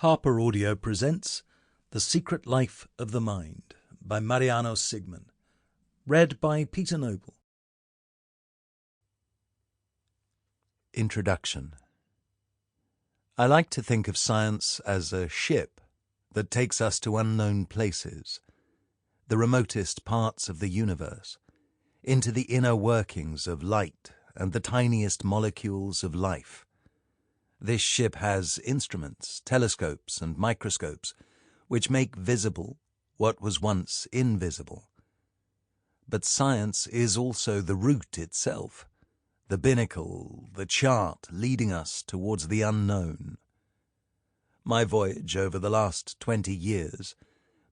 Harper Audio presents The Secret Life of the Mind by Mariano Sigman, read by Peter Noble. Introduction. I like to think of science as a ship that takes us to unknown places, the remotest parts of the universe, into the inner workings of light and the tiniest molecules of life. This ship has instruments, telescopes, and microscopes, which make visible what was once invisible. But science is also the route itself, the binnacle, the chart leading us towards the unknown. My voyage over the last 20 years,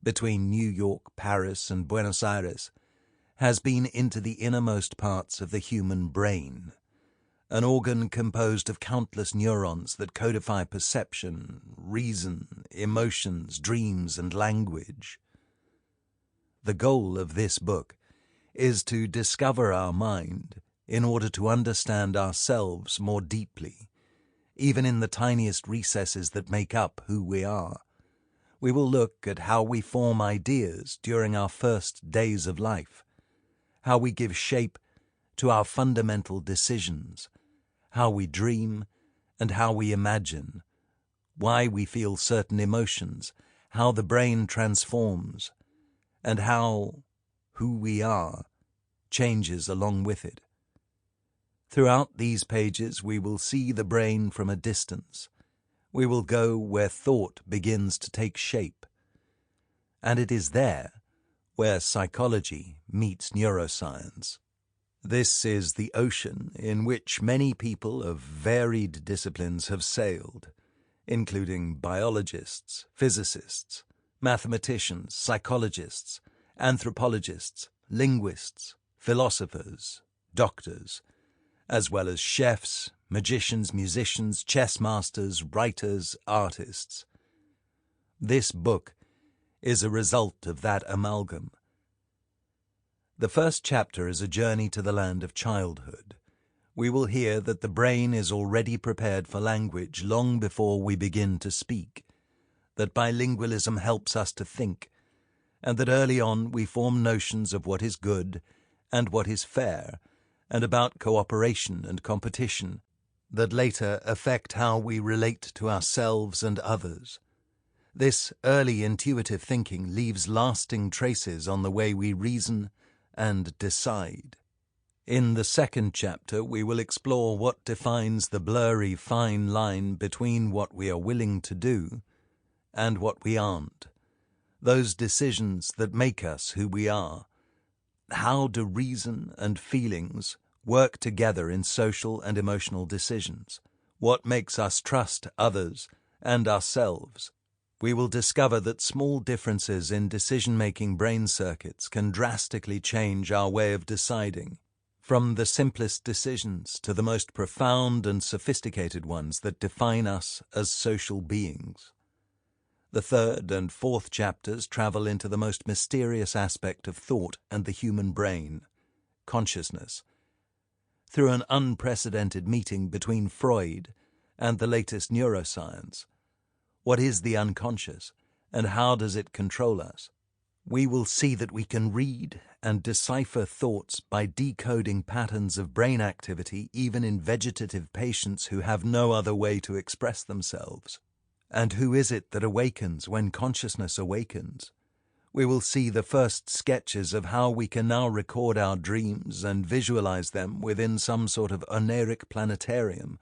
between New York, Paris, and Buenos Aires, has been into the innermost parts of the human brain, an organ composed of countless neurons that codify perception, reason, emotions, dreams, and language. The goal of this book is to discover our mind in order to understand ourselves more deeply, even in the tiniest recesses that make up who we are. We will look at how we form ideas during our first days of life, how we give shape to our fundamental decisions, how we dream and how we imagine, why we feel certain emotions, how the brain transforms, and how who we are changes along with it. Throughout these pages we will see the brain from a distance. We will go where thought begins to take shape. And it is there where psychology meets neuroscience. This is the ocean in which many people of varied disciplines have sailed, including biologists, physicists, mathematicians, psychologists, anthropologists, linguists, philosophers, doctors, as well as chefs, magicians, musicians, chess masters, writers, artists. This book is a result of that amalgam. The first chapter is a journey to the land of childhood. We will hear that the brain is already prepared for language long before we begin to speak, that bilingualism helps us to think, and that early on we form notions of what is good and what is fair, and about cooperation and competition, that later affect how we relate to ourselves and others. This early intuitive thinking leaves lasting traces on the way we reason and decide. In the second chapter, we will explore what defines the blurry fine line between what we are willing to do and what we aren't, those decisions that make us who we are. How do reason and feelings work together in social and emotional decisions? What makes us trust others and ourselves? We will discover that small differences in decision-making brain circuits can drastically change our way of deciding, from the simplest decisions to the most profound and sophisticated ones that define us as social beings. The third and fourth chapters travel into the most mysterious aspect of thought and the human brain, consciousness, through an unprecedented meeting between Freud and the latest neuroscience. What is the unconscious, and how does it control us? We will see that we can read and decipher thoughts by decoding patterns of brain activity even in vegetative patients who have no other way to express themselves. And who is it that awakens when consciousness awakens? We will see the first sketches of how we can now record our dreams and visualize them within some sort of oniric planetarium,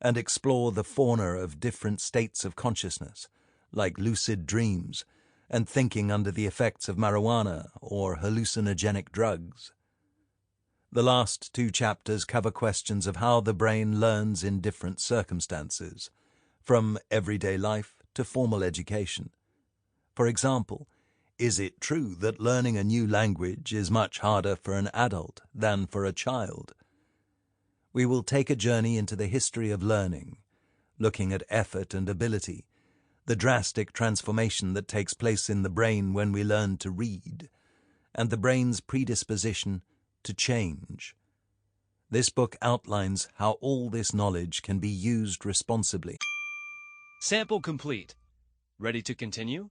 and explore the fauna of different states of consciousness, like lucid dreams and thinking under the effects of marijuana or hallucinogenic drugs. The last two chapters cover questions of how the brain learns in different circumstances, from everyday life to formal education. For example, is it true that learning a new language is much harder for an adult than for a child? We will take a journey into the history of learning, looking at effort and ability, the drastic transformation that takes place in the brain when we learn to read, and the brain's predisposition to change. This book outlines how all this knowledge can be used responsibly. Sample complete. Ready to continue?